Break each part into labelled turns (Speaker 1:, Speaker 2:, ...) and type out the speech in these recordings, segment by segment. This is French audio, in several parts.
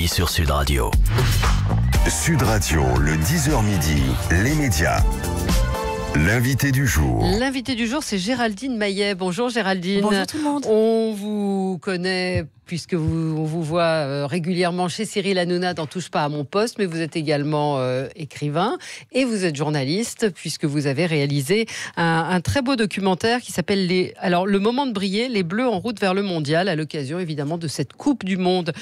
Speaker 1: midi sur Sud Radio.
Speaker 2: Sud Radio, le 10h midi, les médias. L'invité du jour.
Speaker 3: L'invité du jour, c'est Géraldine Maillet. Bonjour Géraldine.
Speaker 4: Bonjour tout le monde.
Speaker 3: On vous connaît puisque on vous voit régulièrement chez Cyril Hanouna dans Touche pas à mon poste, mais vous êtes également écrivain et vous êtes journaliste puisque vous avez réalisé un très beau documentaire qui s'appelle Le moment de briller, les Bleus en route vers le mondial, à l'occasion évidemment de cette Coupe du Monde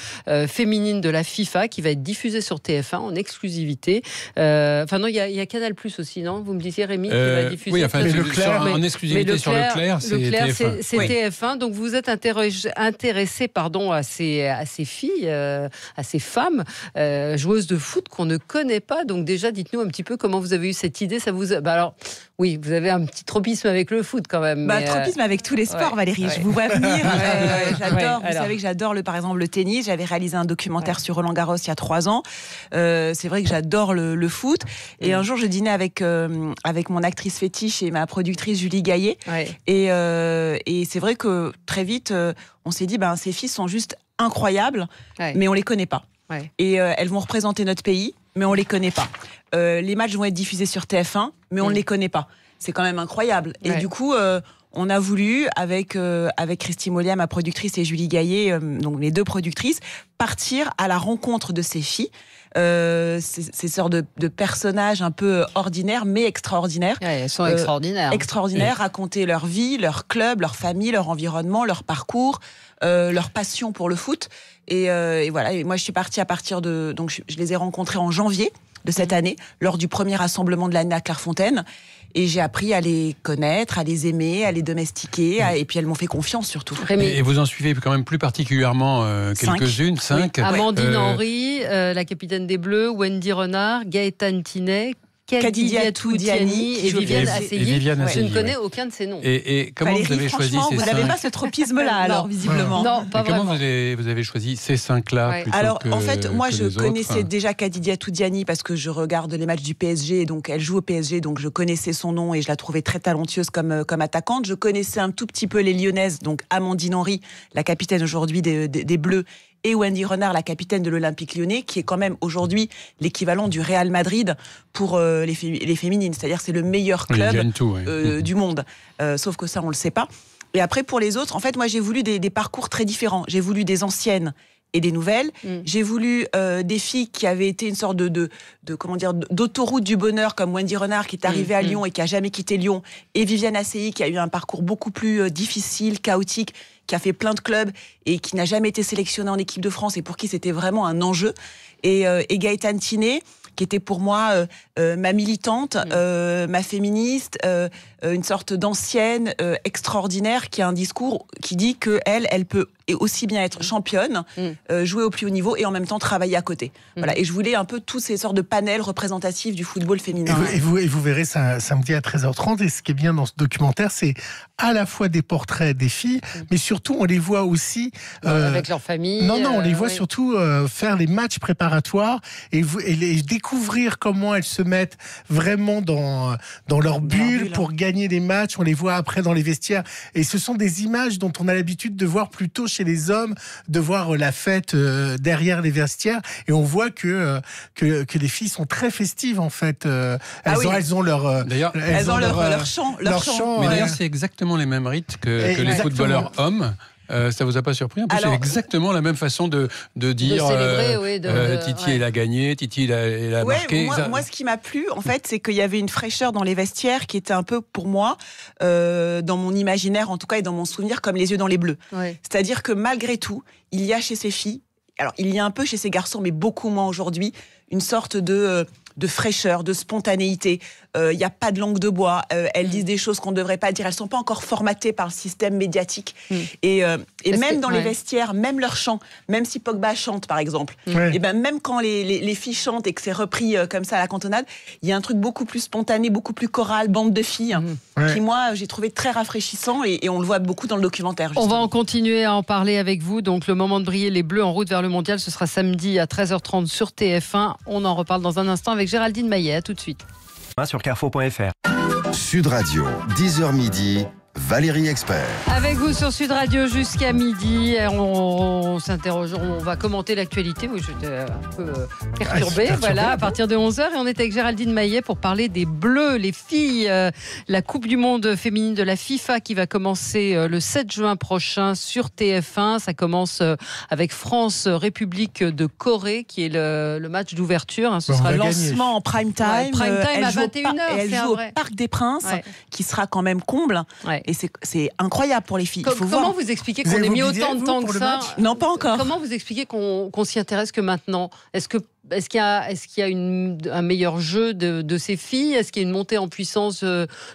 Speaker 3: féminine de la FIFA qui va être diffusée sur TF1 en exclusivité. Enfin non, il y a Canal+ aussi, non ? Vous me disiez Rémi qui va diffuser.
Speaker 5: Oui, enfin, en exclusivité sur Leclerc, c'est TF1.
Speaker 3: C'est TF1. Donc vous êtes intéressé, à ces filles, à ces femmes joueuses de foot qu'on ne connaît pas. Donc déjà, dites-nous un petit peu comment vous avez eu cette idée. Ça vous alors oui, vous avez un petit tropisme avec le foot quand même.
Speaker 4: Tropisme avec tous les sports, Valérie. Ouais. Je vous vois venir. J'adore. Vous savez que j'adore par exemple le tennis. J'avais réalisé un documentaire sur Roland Garros il y a 3 ans. C'est vrai que j'adore le foot. Et un jour, je dînais avec mon actrice fétiche et ma productrice Julie Gaillet. Ouais. Et c'est vrai que très vite, on s'est dit, ces filles sont juste incroyables, mais on les connaît pas. Ouais. Et elles vont représenter notre pays, mais on les connaît pas. Les matchs vont être diffusés sur TF1, mais on ne les connaît pas. C'est quand même incroyable. Ouais. Et du coup, on a voulu, avec Christine Mollier, ma productrice, et Julie Gaillet, donc les 2 productrices, partir à la rencontre de ces filles. Ces sortes de personnages un peu ordinaires, mais extraordinaires.
Speaker 3: Ouais, elles sont extraordinaires.
Speaker 4: Extraordinaires, raconter leur vie, leur club, leur famille, leur environnement, leur parcours, leur passion pour le foot. Et voilà, et moi je suis partie à partir de... Donc je les ai rencontrées en janvier de cette année, lors du premier rassemblement de l'année à Clairefontaine. Et j'ai appris à les connaître, à les aimer, à les domestiquer. Et puis elles m'ont fait confiance surtout.
Speaker 5: Et vous en suivez quand même plus particulièrement quelques-unes, 5.
Speaker 3: Oui. Amandine Henry, la capitaine des Bleus, Wendy Renard, Gaëtane Tinet, Kadidiatou Diani et Viviane Asseyie. Je ne connais aucun de ces noms.
Speaker 5: Et comment
Speaker 4: Valérie,
Speaker 5: vous avez choisi ces 5 ?
Speaker 4: Vous n'avez pas ce tropisme-là, alors, visiblement.
Speaker 3: Non, pas
Speaker 5: comment
Speaker 3: vraiment.
Speaker 5: vous avez choisi ces 5-là plutôt
Speaker 4: Alors,
Speaker 5: que,
Speaker 4: en fait, moi, je connaissais
Speaker 5: autres.
Speaker 4: déjà Kadidiatou Diani parce que je regarde les matchs du PSG, donc elle joue au PSG, donc je connaissais son nom et je la trouvais très talentueuse comme attaquante. Je connaissais un tout petit peu les Lyonnaises, donc Amandine Henry, la capitaine aujourd'hui des Bleus, et Wendy Renard, la capitaine de l'Olympique Lyonnais, qui est quand même aujourd'hui l'équivalent du Real Madrid pour les féminines. C'est-à-dire c'est le meilleur club du monde. Sauf que ça, on ne le sait pas. Et après, pour les autres, en fait, moi, j'ai voulu des parcours très différents. J'ai voulu des anciennes et des nouvelles. J'ai voulu des filles qui avaient été une sorte d'autoroute du bonheur, comme Wendy Renard, qui est arrivée à Lyon et qui n'a jamais quitté Lyon, et Viviane Asseyie, qui a eu un parcours beaucoup plus difficile, chaotique, qui a fait plein de clubs et qui n'a jamais été sélectionnée en équipe de France et pour qui c'était vraiment un enjeu. Et Gaëtane Tinet, qui était pour moi ma militante, ma féministe, une sorte d'ancienne extraordinaire qui a un discours qui dit qu'elle peut aussi bien être championne, jouer au plus haut niveau et en même temps travailler à côté. Voilà. Et je voulais un peu tous ces sortes de panels représentatifs du football féminin.
Speaker 6: Et vous verrez ça samedi à 13h30. Et ce qui est bien dans ce documentaire, c'est à la fois des portraits des filles, mais surtout on les voit aussi...
Speaker 3: avec leur famille.
Speaker 6: Non, on les voit surtout faire les matchs préparatoires et les découvrir comment elles se mettent vraiment dans leur bulle pour gagner les matchs. On les voit après dans les vestiaires. Et ce sont des images dont on a l'habitude de voir plutôt chez les hommes, de voir la fête derrière les vestiaires. Et on voit que les filles sont très festives en fait. Elles ont leur...
Speaker 4: D'ailleurs, elles ont leur chant.
Speaker 5: Mais d'ailleurs, c'est exactement les mêmes rites que les footballeurs hommes. Ça vous a pas surpris un peu? C'est exactement la même façon de dire Titi elle a gagné, Titi elle a marqué.
Speaker 4: Moi, ce qui m'a plu, en fait, c'est qu'il y avait une fraîcheur dans les vestiaires qui était un peu, pour moi, dans mon imaginaire, en tout cas, et dans mon souvenir, comme les yeux dans les bleus. Ouais. C'est-à-dire que malgré tout, il y a chez ces filles, alors il y a un peu chez ces garçons, mais beaucoup moins aujourd'hui, une sorte de fraîcheur, de spontanéité. Il n'y a pas de langue de bois. Elles disent des choses qu'on ne devrait pas dire. Elles ne sont pas encore formatées par le système médiatique. Et même dans les vestiaires, même leur chant, même si Pogba chante, par exemple, et ben même quand les filles chantent et que c'est repris comme ça à la cantonade, il y a un truc beaucoup plus spontané, beaucoup plus choral, bande de filles, qui, moi, j'ai trouvé très rafraîchissant et on le voit beaucoup dans le documentaire. Justement.
Speaker 3: On va en continuer à en parler avec vous. Donc, le moment de briller, les Bleus en route vers le mondial, ce sera samedi à 13h30 sur TF1. On en reparle dans un instant avec Géraldine Maillet. À tout de suite.
Speaker 1: Sur carrefour.fr.
Speaker 2: Sud Radio, 10h midi, Valérie Expert.
Speaker 3: Avec vous sur Sud Radio jusqu'à midi, on s'interroge, on va commenter l'actualité. Oui, j'étais un peu perturbée, voilà, à partir de 11h. Et on est avec Géraldine Maillet pour parler des Bleus, les filles. La Coupe du Monde féminine de la FIFA qui va commencer le 7 juin prochain sur TF1. Ça commence avec France-République de Corée, qui est le match d'ouverture. Ce sera
Speaker 4: le lancement en prime time.
Speaker 3: Ouais, prime time à 21h.
Speaker 4: Et elle joue au Parc des Princes, qui sera quand même comble. Ouais. Et c'est incroyable pour les filles.
Speaker 3: Comment vous expliquez qu'on ait mis autant de temps que ça?
Speaker 4: Non, pas encore.
Speaker 3: Comment vous expliquez qu'on s'y intéresse que maintenant? Est-ce qu'il y a un meilleur jeu de ces filles? Est-ce qu'il y a une montée en puissance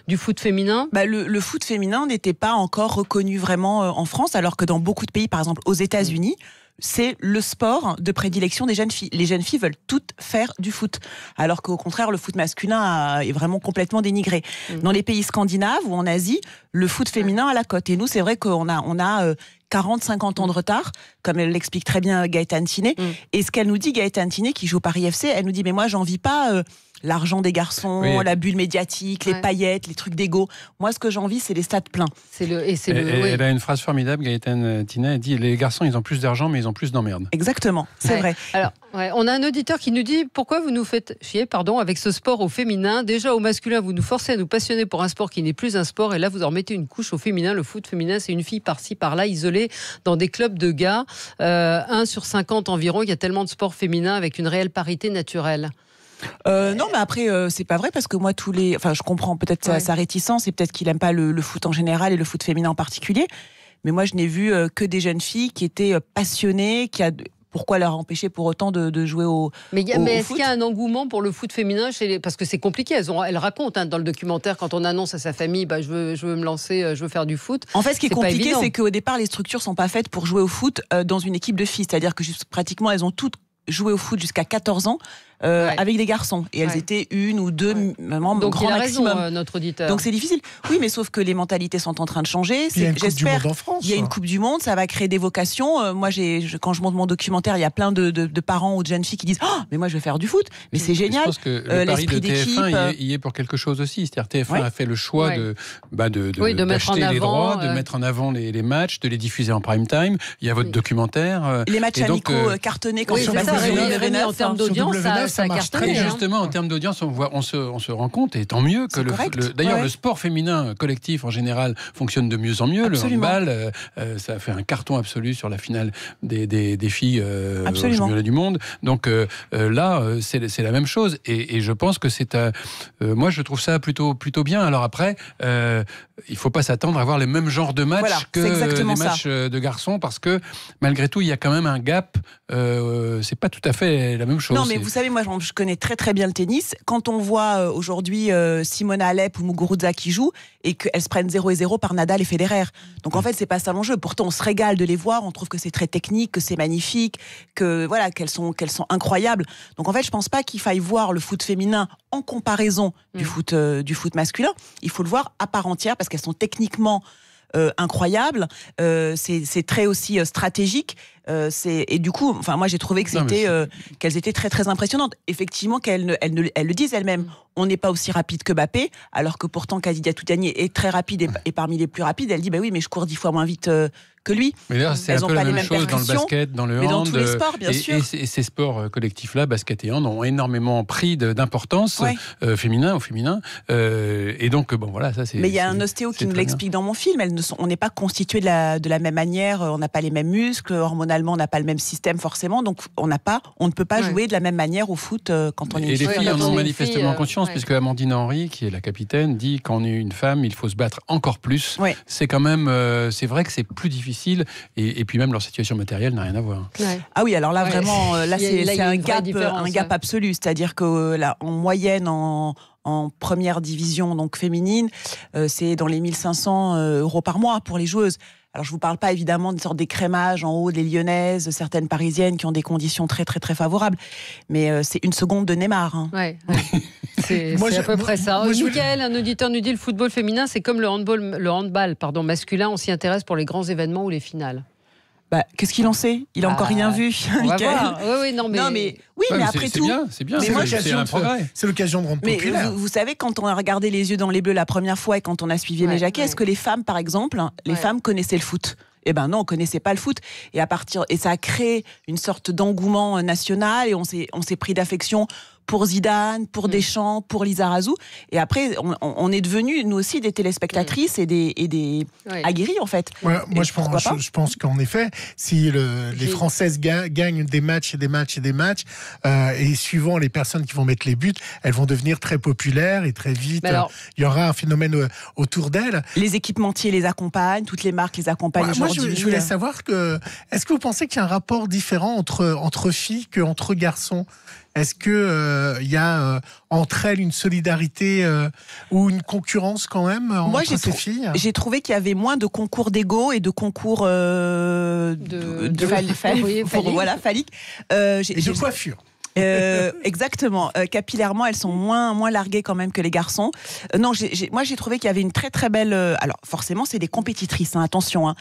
Speaker 3: du foot féminin?
Speaker 4: Le foot féminin n'était pas encore reconnu vraiment en France, alors que dans beaucoup de pays, par exemple aux États-Unis, c'est le sport de prédilection des jeunes filles. Les jeunes filles veulent toutes faire du foot, alors qu'au contraire, le foot masculin est vraiment complètement dénigré. Dans les pays scandinaves ou en Asie, le foot féminin a la cote. Et nous, c'est vrai qu'on a 40-50 ans de retard, comme elle l'explique très bien Gaëtane Thiné. Et ce qu'elle nous dit, Gaëtane Thiné, qui joue au Paris FC, elle nous dit, mais moi, j'envie pas l'argent des garçons, la bulle médiatique, les paillettes, les trucs d'égo. Moi, ce que j'envie, c'est les stades pleins.
Speaker 5: Elle a une phrase formidable, Gaëtane Thiné, elle dit, les garçons, ils ont plus d'argent, mais ils ont plus d'emmerdes.
Speaker 4: Exactement, c'est vrai.
Speaker 3: Alors, on a un auditeur qui nous dit, pourquoi vous nous faites chier, avec ce sport au féminin? Déjà, au masculin, vous nous forcez à nous passionner pour un sport qui n'est plus un sport, et là, vous en remettez une couche au féminin. Le foot féminin, c'est une fille par-ci, par-là, isolée dans des clubs de gars. 1 sur 50 environ, il y a tellement de sports féminins avec une réelle parité naturelle.
Speaker 4: Non, mais après, c'est pas vrai, parce que moi, je comprends peut-être sa réticence, et peut-être qu'il aime pas le foot en général et le foot féminin en particulier. Mais moi, je n'ai vu que des jeunes filles qui étaient passionnées, pourquoi leur empêcher pour autant de jouer au foot?
Speaker 3: Mais est-ce qu'il y a un engouement pour le foot féminin parce que c'est compliqué. Elles racontent dans le documentaire, quand on annonce à sa famille, je veux me lancer, je veux faire du foot.
Speaker 4: En fait, ce qui est compliqué, c'est qu'au départ, les structures sont pas faites pour jouer au foot dans une équipe de filles. C'est-à-dire que pratiquement, elles ont toutes joué au foot jusqu'à 14 ans. Avec des garçons, et elles étaient 1 ou 2 vraiment
Speaker 3: donc
Speaker 4: grand
Speaker 3: il a
Speaker 4: maximum.
Speaker 3: Raison, notre auditeur.
Speaker 4: Donc c'est difficile. Oui, mais sauf que les mentalités sont en train de changer.
Speaker 6: J'espère.
Speaker 4: Il y a une Coupe du Monde, ça va créer des vocations. Moi, quand je monte mon documentaire, il y a plein de parents ou de jeunes filles qui disent mais moi je vais faire du foot. Mais c'est génial.
Speaker 5: Je pense que le pari de TF1 y est pour quelque chose aussi. C'est-à-dire TF1 a fait le choix d'acheter les droits, de mettre en avant les matchs, de les diffuser en prime time. Il y a votre documentaire.
Speaker 4: Les matchs amicaux cartonnés quand
Speaker 3: sur W9 en termes d'audience, ça marche très bien.
Speaker 5: Justement, en termes d'audience, on se rend compte, et tant mieux que d'ailleurs le sport féminin collectif en général fonctionne de mieux en mieux.
Speaker 4: Absolument.
Speaker 5: Le handball, ça a fait un carton absolu sur la finale des filles au championnat du monde. Donc là, c'est la même chose, et je pense que moi je trouve ça plutôt bien. Alors après, il faut pas s'attendre à voir les mêmes genres de matchs que les matchs de garçons, parce que malgré tout, il y a quand même un gap. C'est pas tout à fait la même chose.
Speaker 4: Non, mais vous savez, moi je connais très très bien le tennis. Quand on voit aujourd'hui Simona Halep ou Muguruza qui jouent, et qu'elles se prennent 0-0 par Nadal et Federer. Donc en fait, c'est pas ça l'enjeu. Pourtant, on se régale de les voir, on trouve que c'est très technique, que c'est magnifique, que voilà, qu'elles sont incroyables. Donc en fait, je pense pas qu'il faille voir le foot féminin en comparaison du foot masculin. Il faut le voir à part entière, parce qu'elles sont techniquement incroyables. C'est très aussi stratégique. Et du coup, moi j'ai trouvé que qu'elles étaient très très impressionnantes. Effectivement, elles le disent elles-mêmes. On n'est pas aussi rapide que Mbappé, alors que pourtant Khadija Toutiani est très rapide et parmi les plus rapides. Elle dit oui, mais je cours 10 fois moins vite que lui.
Speaker 5: Mais là, c'est un peu la même chose dans le basket, dans le hand,
Speaker 4: dans tous les sports, bien sûr.
Speaker 5: Et ces sports collectifs-là, basket et hand, ont énormément pris d'importance au féminin. Et donc, voilà, ça c'est.
Speaker 4: Mais il y a un ostéo qui nous l'explique dans mon film. On n'est pas constitué de la même manière. On n'a pas les mêmes muscles. Hormonalement, on n'a pas le même système forcément. Donc, on ne peut pas jouer de la même manière au foot quand on est une fille.
Speaker 5: Et les filles en ont manifestement conscience, puisque Amandine Henry, qui est la capitaine, dit qu'en une femme, il faut se battre encore plus. C'est quand même, c'est vrai que c'est plus difficile. Et puis même leur situation matérielle n'a rien à voir.
Speaker 4: Ah oui, alors là vraiment, c'est un gap absolu. C'est-à-dire que là, en moyenne, en première division donc féminine, c'est dans les 1500 € par mois pour les joueuses. Alors, je vous parle pas évidemment de sorte d'écrémage en haut des Lyonnaises, certaines Parisiennes qui ont des conditions très très très favorables, mais c'est une seconde de Neymar.
Speaker 3: C'est à peu près ça. Mickaël, un auditeur nous dit le football féminin, c'est comme le handball masculin, on s'y intéresse pour les grands événements ou les finales.
Speaker 4: Qu'est-ce qu'il en sait? Il a encore rien vu.
Speaker 3: On va voir. Oui, non, mais
Speaker 4: après tout,
Speaker 5: c'est bien.
Speaker 6: C'est un progrès. C'est l'occasion de rendre populaire.
Speaker 4: Vous savez, quand on a regardé Les Yeux dans les Bleus la première fois et quand on a suivi Aimé Jacquet, est-ce que les femmes, par exemple, femmes connaissaient le foot? Eh ben non, on connaissait pas le foot. Et ça a créé une sorte d'engouement national et on s'est pris d'affection pour Zidane, pour Deschamps, pour Lizarazu. Et après, on est devenus, nous aussi, des téléspectatrices et des aguerris, en fait.
Speaker 6: Ouais, moi, je pense qu'en effet, si les Françaises gagnent des matchs et des matchs et des matchs, et suivant les personnes qui vont mettre les buts, elles vont devenir très populaires et très vite, il y aura un phénomène autour d'elles.
Speaker 4: Les équipementiers les accompagnent, toutes les marques les accompagnent aujourd'hui.
Speaker 6: Moi, je voulais savoir est-ce que vous pensez qu'il y a un rapport différent entre filles qu'entre garçons? Est-ce que y a entre elles une solidarité ou une concurrence quand même entre ces filles?
Speaker 4: J'ai trouvé qu'il y avait moins de concours d'ego et de concours phallique.
Speaker 6: Et de coiffure.
Speaker 4: Exactement. Capillairement, elles sont moins larguées quand même que les garçons. Non, moi j'ai trouvé qu'il y avait une très très belle. Alors forcément, c'est des compétitrices. Attention.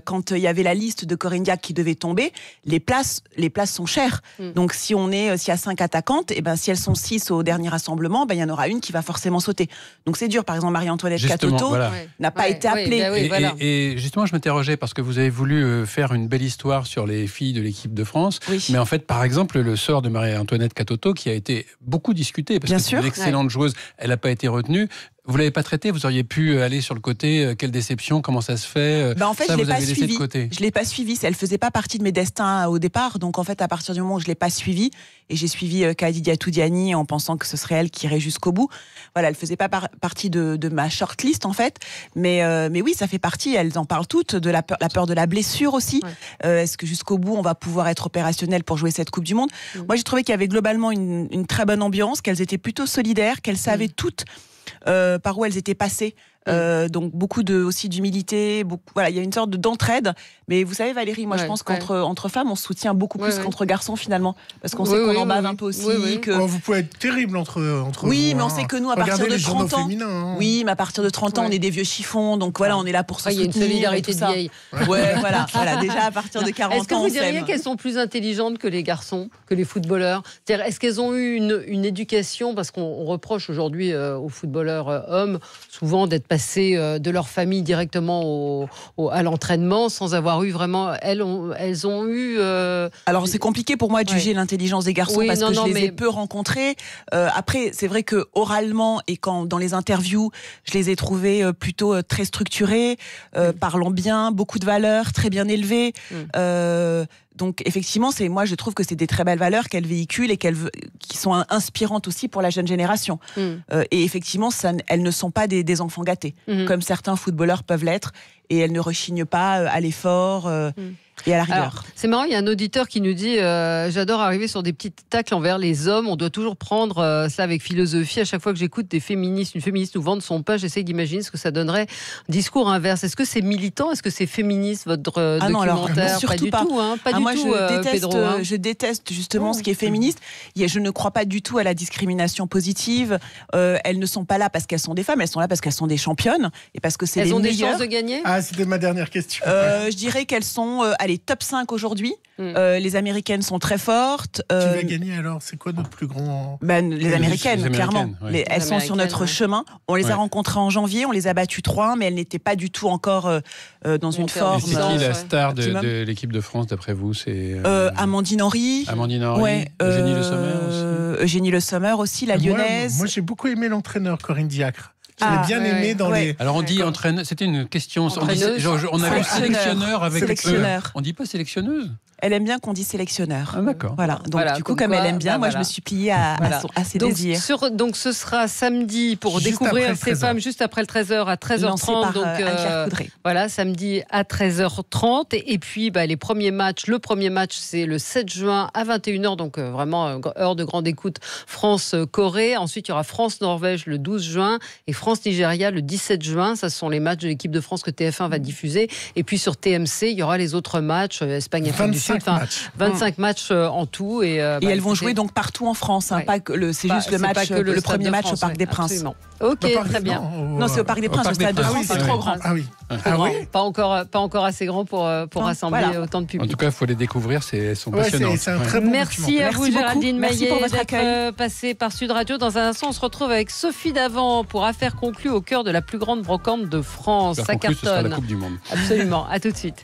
Speaker 4: Quand il y avait la liste de Corinne Diacre qui devait tomber, les places sont chères. Donc s'il y a 5 attaquantes, et si elles sont 6 au dernier rassemblement, il y en aura une qui va forcément sauter. Donc c'est dur. Par exemple, Marie-Antoinette Katoto n'a pas été appelée.
Speaker 5: Et justement, je m'interrogeais parce que vous avez voulu faire une belle histoire sur les filles de l'équipe de France. Oui. Mais en fait, par exemple, le sort de Marie-Antoinette Katoto, qui a été beaucoup discuté parce que c'est une excellente joueuse, elle n'a pas été retenue. Vous ne l'avez pas traité, vous auriez pu aller sur le côté, quelle déception, comment ça se fait?
Speaker 4: En fait, je ne l'ai pas suivi. Je ne l'ai pas suivi, elle ne faisait pas partie de mes destins au départ. Donc en fait, à partir du moment où je ne l'ai pas suivi, et j'ai suivi Kadidiatou Diani en pensant que ce serait elle qui irait jusqu'au bout. Voilà, elle ne faisait pas partie de ma shortlist en fait. Mais oui, ça fait partie, elles en parlent toutes, de la peur de la blessure aussi. Est-ce que jusqu'au bout, on va pouvoir être opérationnel pour jouer cette Coupe du Monde? Moi, j'ai trouvé qu'il y avait globalement une très bonne ambiance, qu'elles étaient plutôt solidaires, qu'elles savaient toutes par où elles étaient passées. Donc beaucoup aussi d'humilité, il y a une sorte d'entraide. Mais vous savez Valérie, moi je pense qu'entre femmes on se soutient beaucoup plus qu'entre garçons finalement, parce qu'on sait qu'on en bave un peu aussi.
Speaker 6: Vous pouvez être terrible entre
Speaker 4: oui,
Speaker 6: vous,
Speaker 4: mais on sait que nous à partir de 30 ans, oui, mais à partir de 30 ans on est des vieux chiffons, donc voilà, on est là pour se soutenir.
Speaker 3: Il y a une solidarité de vieille.
Speaker 4: Voilà, déjà à partir de 40 ans.
Speaker 3: Est-ce que vous diriez qu'elles sont plus intelligentes que les garçons, que les footballeurs? C'est-à-dire, est-ce qu'elles ont eu une éducation, parce qu'on reproche aujourd'hui aux footballeurs hommes souvent d'être passés de leur famille directement à l'entraînement sans avoir eu vraiment... Elles ont eu...
Speaker 4: Alors c'est compliqué pour moi de juger l'intelligence des garçons parce que je les ai peu rencontrés. Après, c'est vrai que oralement et dans les interviews, je les ai trouvés plutôt très structurés, parlant bien, beaucoup de valeurs, très bien élevés. Donc effectivement, moi je trouve que c'est des très belles valeurs qu'elles véhiculent et qui sont inspirantes aussi pour la jeune génération. Et effectivement, elles ne sont pas des enfants gâtés, comme certains footballeurs peuvent l'être, et elles ne rechignent pas à l'effort et à la rigueur.
Speaker 3: Alors, c'est marrant, il y a un auditeur qui nous dit j'adore arriver sur des petites tacles envers les hommes, on doit toujours prendre ça avec philosophie. À chaque fois que j'écoute une féministe nous vendre son pain, j'essaie d'imaginer ce que ça donnerait. Discours inverse, est-ce que c'est militant, est-ce que c'est féministe votre documentaire?
Speaker 4: Non, alors,
Speaker 3: pas du tout, hein, pas du
Speaker 4: moi,
Speaker 3: tout, Pedro.
Speaker 4: Je déteste justement ce qui est féministe. Je ne crois pas du tout à la discrimination positive. Elles ne sont pas là parce qu'elles sont des femmes, elles sont là parce qu'elles sont des championnes et parce que c'est les meilleures.
Speaker 3: Elles ont des chances de gagner?
Speaker 6: C'était ma dernière question.
Speaker 4: Je dirais qu'elles sont top 5 aujourd'hui. Les Américaines sont très fortes.
Speaker 6: Qui va gagner alors? C'est quoi notre plus grand...
Speaker 4: Les Américaines, clairement.
Speaker 5: Ouais.
Speaker 4: Elles sont sur notre chemin. On les a rencontrées en janvier, on les a battues 3-1, mais elles n'étaient pas du tout encore dans une forme...
Speaker 5: C'est qui la star de l'équipe de France, d'après vous? C'est
Speaker 4: Amandine Henry.
Speaker 5: Eugénie Le Sommer aussi.
Speaker 4: Eugénie Le Sommer aussi, la lyonnaise.
Speaker 6: Moi j'ai beaucoup aimé l'entraîneur Corinne Diacre. Je l'ai bien aimé dans les...
Speaker 5: Alors on dit entraîneur, c'était une question... On a vu sélectionneur avec... On dit pas sélectionneuse?
Speaker 4: Elle aime bien qu'on dise sélectionneur.
Speaker 5: Ah, d'accord.
Speaker 4: Voilà. Donc, du coup, comme elle aime bien, moi, je me suis pliée à ses désirs.
Speaker 3: Donc, ce sera samedi pour découvrir ces femmes juste après le 13h à 13h30. Donc, voilà, samedi à 13h30. Et puis, les premiers matchs. Le premier match, c'est le 7 juin à 21h. Donc, vraiment, heure de grande écoute. France-Corée. Ensuite, il y aura France-Norvège le 12 juin et France-Nigeria le 17 juin. Ça, ce sont les matchs de l'équipe de France que TF1 va diffuser. Et puis, sur TMC, il y aura les autres matchs. Espagne, Afrique du 25 matchs en tout. Et
Speaker 4: elles vont jouer donc partout en France. Hein, pas que c'est juste le match, le premier match au Parc des Princes.
Speaker 3: Absolument. Ok, très bien.
Speaker 4: Non, c'est au Parc des Princes. Au Stade de France, c'est trop grand.
Speaker 6: Ah oui.
Speaker 3: Pas encore assez grand pour rassembler autant de public.
Speaker 5: En tout cas, il faut les découvrir, elles sont passionnantes.
Speaker 6: C'est un très bon
Speaker 3: Merci à vous, Géraldine Maillet,
Speaker 4: d'être
Speaker 3: passée par Sud Radio. Dans un instant, on se retrouve avec Sophie Davant pour Affaires conclues au cœur de la plus grande brocante de France. Ça cartonne.
Speaker 5: Ce sera la Coupe du Monde.
Speaker 3: Absolument. À tout de suite.